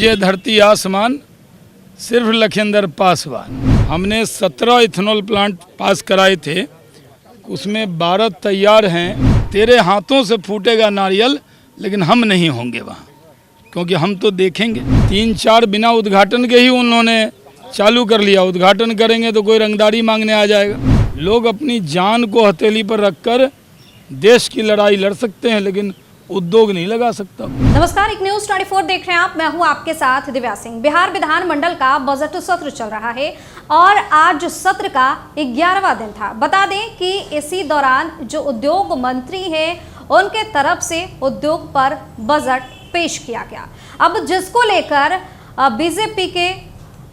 गूंजे धरती आसमान, सिर्फ लखिंदर पासवान। हमने 17 इथेनॉल प्लांट पास कराए थे, उसमें 12 तैयार हैं। तेरे हाथों से फूटेगा नारियल, लेकिन हम नहीं होंगे वहाँ, क्योंकि हम तो देखेंगे। 3-4 बिना उद्घाटन के ही उन्होंने चालू कर लिया। उद्घाटन करेंगे तो कोई रंगदारी मांगने आ जाएगा। लोग अपनी जान को हथेली पर रखकर देश की लड़ाई लड़ सकते हैं, लेकिन उद्योग नहीं लगा सकता। नमस्कार, एक न्यूज 24 देख रहे हैं आप। मैं हूं आपके साथ दिव्या सिंह। बिहार विधानमंडल का बजट सत्र चल रहा है और आज सत्र का 11वां दिन था। बता दें कि इसी दौरान जो उद्योग मंत्री हैं उनके तरफ से उद्योग पर बजट पेश किया गया। अब जिसको लेकर बीजेपी के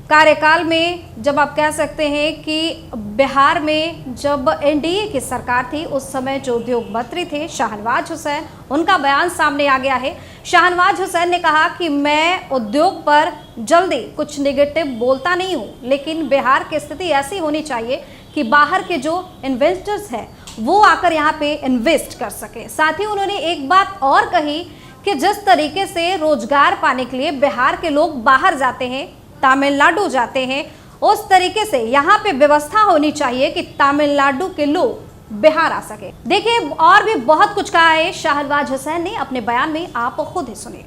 कार्यकाल में, जब आप कह सकते हैं कि बिहार में जब एनडीए की सरकार थी, उस समय जो उद्योग मंत्री थे शाहनवाज हुसैन, उनका बयान सामने आ गया है। शाहनवाज हुसैन ने कहा कि मैं उद्योग पर जल्दी कुछ नेगेटिव बोलता नहीं हूं, लेकिन बिहार की स्थिति ऐसी होनी चाहिए कि बाहर के जो इन्वेस्टर्स हैं वो आकर यहाँ पे इन्वेस्ट कर सके। साथ ही उन्होंने एक बात और कही कि जिस तरीके से रोजगार पाने के लिए बिहार के लोग बाहर जाते हैं, तमिलनाडु जाते हैं, उस तरीके से यहाँ पे व्यवस्था होनी चाहिए कि तमिलनाडु के लोग बिहार आ सके। देखिए, और भी बहुत कुछ कहा है शाहनवाज हुसैन ने अपने बयान में, आप खुद ही सुनिए।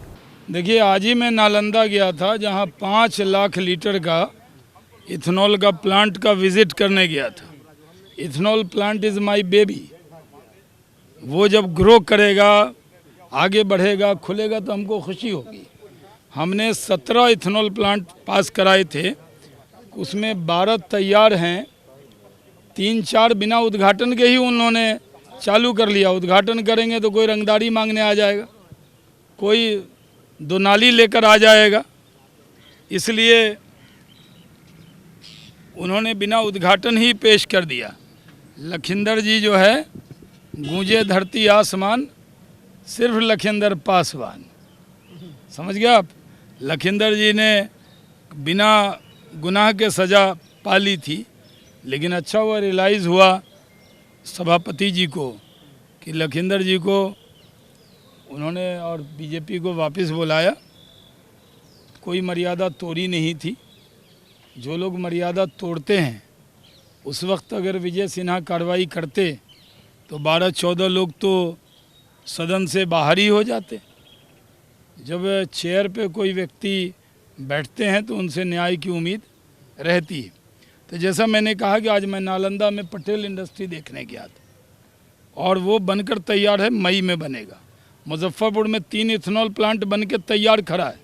देखिए, आज ही मैं नालंदा गया था, जहाँ 5 लाख लीटर का इथेनॉल का प्लांट का विजिट करने गया था। Ethanol plant is my baby. वो जब ग्रो करेगा, आगे बढ़ेगा, खुलेगा तो हमको खुशी होगी। हमने 17 इथेनॉल प्लांट पास कराए थे, उसमें 12 तैयार हैं। 3-4 बिना उद्घाटन के ही उन्होंने चालू कर लिया। उद्घाटन करेंगे तो कोई रंगदारी मांगने आ जाएगा, कोई दुनाली लेकर आ जाएगा। इसलिए उन्होंने बिना उद्घाटन ही पेश कर दिया। लखिंदर जी जो है, गूंजे धरती आसमान, सिर्फ लखिंदर पासवान। समझ गया आप? लखिंदर जी ने बिना गुनाह के सज़ा पाली थी, लेकिन अच्छा हुआ रियलाइज़ हुआ सभापति जी को कि लखिंदर जी को उन्होंने और बीजेपी को वापस बुलाया। कोई मर्यादा तोड़ी नहीं थी। जो लोग मर्यादा तोड़ते हैं, उस वक्त अगर विजय सिन्हा कार्रवाई करते तो 12-14 लोग तो सदन से बाहर ही हो जाते। जब चेयर पे कोई व्यक्ति बैठते हैं तो उनसे न्याय की उम्मीद रहती है। तो जैसा मैंने कहा कि आज मैं नालंदा में पटेल इंडस्ट्री देखने गया था और वो बनकर तैयार है, मई में बनेगा। मुजफ्फरपुर में 3 इथेनॉल प्लांट बनकर तैयार खड़ा है।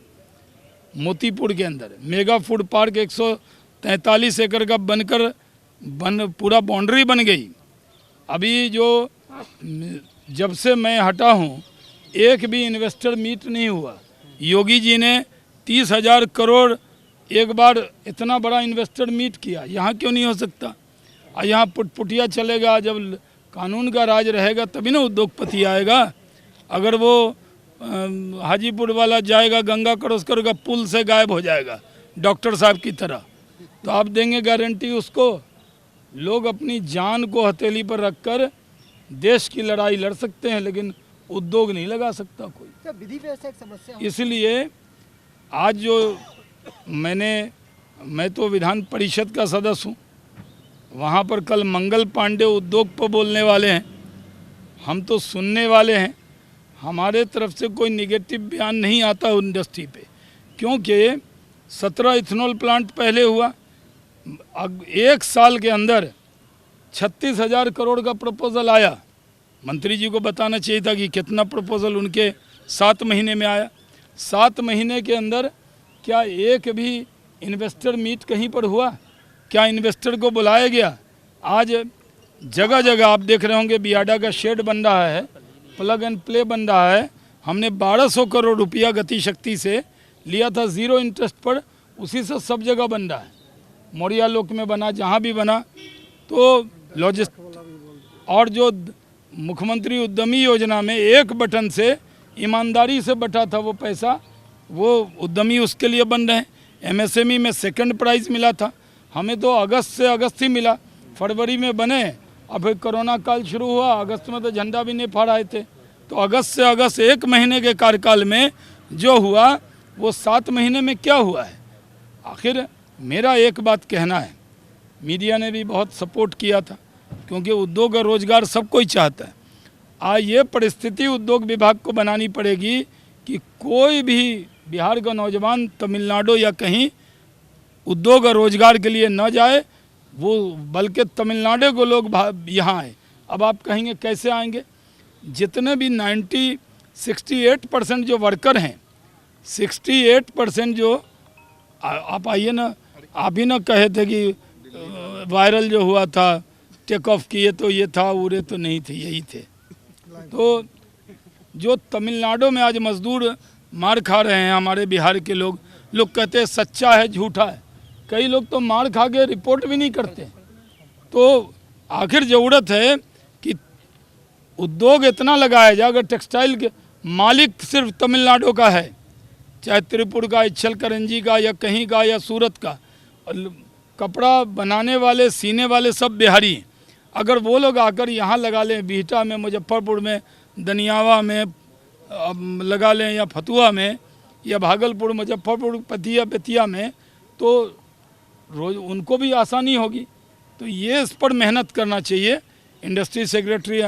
मोतीपुर के अंदर मेगा फूड पार्क 143 एकड़ का बनकर पूरा बाउंड्री बन गई। अभी जो जब से मैं हटा हूँ, एक भी इन्वेस्टर मीट नहीं हुआ। योगी जी ने 30,000 करोड़ एक बार इतना बड़ा इन्वेस्टर मीट किया। यहाँ क्यों नहीं हो सकता? और यहाँ पुटपुटिया चलेगा। जब कानून का राज रहेगा तभी ना उद्योगपति आएगा। अगर वो हाजीपुर वाला जाएगा, गंगा क्रॉस करेगा, पुल से गायब हो जाएगा डॉक्टर साहब की तरह, तो आप देंगे गारंटी उसको? लोग अपनी जान को हथेली पर रखकर देश की लड़ाई लड़ सकते हैं, लेकिन उद्योग नहीं लगा सकता कोई। विधि व्यवस्था एक समस्या। इसलिए आज जो मैं तो विधान परिषद का सदस्य हूँ, वहाँ पर कल मंगल पांडे उद्योग पर बोलने वाले हैं। हम तो सुनने वाले हैं। हमारे तरफ से कोई निगेटिव बयान नहीं आता इंडस्ट्री पे, क्योंकि 17 इथेनॉल प्लांट पहले हुआ। अब 1 साल के अंदर 36,000 करोड़ का प्रपोजल आया। मंत्री जी को बताना चाहिए था कि कितना प्रपोजल उनके 7 महीने में आया। 7 महीने के अंदर क्या एक भी इन्वेस्टर मीट कहीं पर हुआ? क्या इन्वेस्टर को बुलाया गया? आज जगह जगह आप देख रहे होंगे बियाडा का शेड बन रहा है, प्लग एंड प्ले बन रहा है। हमने 1200 करोड़ रुपया गति शक्ति से लिया था 0 इंटरेस्ट पर, उसी से सब जगह बन रहा है। मोरिया लोक में बना, जहाँ भी बना। तो और जो मुख्यमंत्री उद्यमी योजना में एक बटन से ईमानदारी से बटा था वो पैसा, वो उद्यमी उसके लिए बन रहे हैं। एमएसएमई में 2nd प्राइज़ मिला था, हमें तो अगस्त से अगस्त ही मिला। फरवरी में बने, अब फिर कोरोना काल शुरू हुआ, अगस्त में तो झंडा भी नहीं फहराए थे। तो अगस्त से अगस्त 1 महीने के कार्यकाल में जो हुआ वो 7 महीने में क्या हुआ है। आखिर मेरा एक बात कहना है, मीडिया ने भी बहुत सपोर्ट किया था, क्योंकि उद्योग और रोजगार सब कोई चाहता है। आज ये परिस्थिति उद्योग विभाग को बनानी पड़ेगी कि कोई भी बिहार का नौजवान तमिलनाडु या कहीं उद्योग और रोजगार के लिए न जाए, वो बल्कि तमिलनाडु को लोग यहाँ आए। अब आप कहेंगे कैसे आएंगे? जितने भी 68% जो वर्कर हैं, 68% जो आप आइए ना, आप ही ना कहे थे कि वायरल जो हुआ था टेक ऑफ किए तो ये था, उड़े तो नहीं थे, यही थे। तो जो तमिलनाडु में आज मजदूर मार खा रहे हैं, हमारे बिहार के लोग कहते हैं सच्चा है झूठा है। कई लोग तो मार खा के रिपोर्ट भी नहीं करते। तो आखिर ज़रूरत है कि उद्योग इतना लगाया जाए। अगर टेक्सटाइल के मालिक सिर्फ तमिलनाडु का है, चाहे त्रिपुर का, इच्छल करंजी का, या कहीं का, या सूरत का, और कपड़ा बनाने वाले सीने वाले सब बिहारी हैं। अगर वो लोग आकर यहाँ लगा लें, बिहटा में, मुजफ्फरपुर में, दनियावा में लगा लें, या फतुहा में, या भागलपुर, मुजफ्फरपुर, बेतिया में, तो रोज उनको भी आसानी होगी। तो ये इस पर मेहनत करना चाहिए। इंडस्ट्री सेक्रेटरी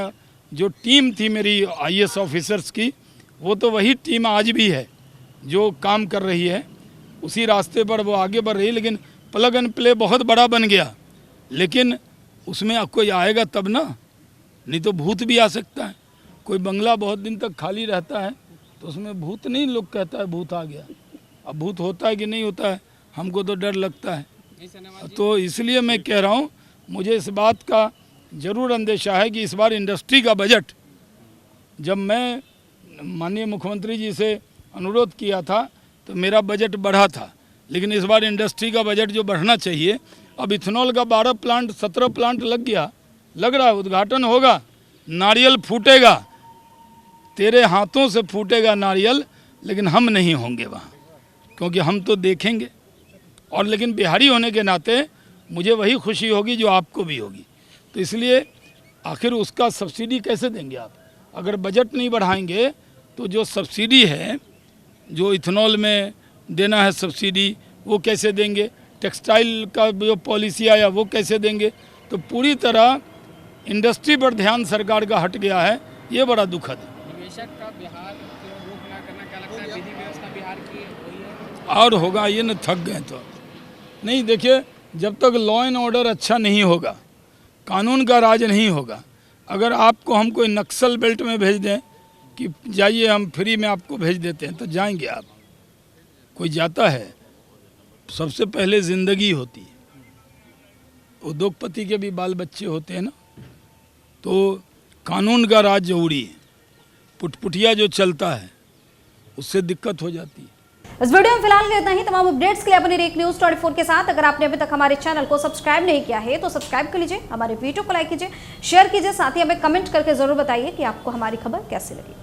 जो टीम थी मेरी IAS ऑफिसर्स की, वो तो वही टीम आज भी है जो काम कर रही है, उसी रास्ते पर वो आगे बढ़ रही है। लेकिन प्लग एंड प्ले बहुत बड़ा बन गया, लेकिन उसमें कोई आएगा तब ना, नहीं तो भूत भी आ सकता है। कोई बंगला बहुत दिन तक खाली रहता है तो उसमें भूत नहीं, लोग कहता है भूत आ गया। अब भूत होता है कि नहीं होता है, हमको तो डर लगता है। तो इसलिए मैं कह रहा हूँ, मुझे इस बात का ज़रूर अंदेशा है कि इस बार इंडस्ट्री का बजट, जब मैं माननीय मुख्यमंत्री जी से अनुरोध किया था तो मेरा बजट बढ़ा था, लेकिन इस बार इंडस्ट्री का बजट जो बढ़ना चाहिए। अब इथेनॉल का 12 प्लांट 17 प्लांट लग रहा है, उद्घाटन होगा, नारियल फूटेगा, तेरे हाथों से फूटेगा नारियल, लेकिन हम नहीं होंगे वहाँ, क्योंकि हम तो देखेंगे। और लेकिन बिहारी होने के नाते मुझे वही खुशी होगी जो आपको भी होगी। तो इसलिए आखिर उसका सब्सिडी कैसे देंगे आप? अगर बजट नहीं बढ़ाएंगे तो जो सब्सिडी है, जो इथेनॉल में देना है सब्सिडी, वो कैसे देंगे? टेक्सटाइल का जो पॉलिसी आया वो कैसे देंगे? तो पूरी तरह इंडस्ट्री पर ध्यान सरकार का हट गया है, ये बड़ा दुखद है। निवेशक का बिहार की ओर रुख ना करना, क्या लगता है विधि व्यवस्था बिहार की वही है? और होगा, ये न थक गए तो नहीं। देखिए, जब तक लॉ एंड ऑर्डर अच्छा नहीं होगा, कानून का राज नहीं होगा, अगर आपको हम कोई नक्सल बेल्ट में भेज दें कि जाइए हम फ्री में आपको भेज देते हैं, तो जाएंगे आप? कोई जाता है? सबसे पहले ज़िंदगी होती है। उद्योगपति के भी बाल बच्चे होते हैं ना, तो कानून का राज जरूरी है। पुटपुटिया जो चलता है उससे दिक्कत हो जाती है। इस वीडियो में फिलहाल इतना ही। तमाम अपडेट्स के लिए अपने एक न्यूज़ 24 के साथ, अगर आपने अभी तक हमारे चैनल को सब्सक्राइब नहीं किया है तो सब्सक्राइब कर लीजिए, हमारे वीडियो को लाइक कीजिए, शेयर कीजिए, साथ ही हमें कमेंट करके जरूर बताइए कि आपको हमारी खबर कैसी लगी।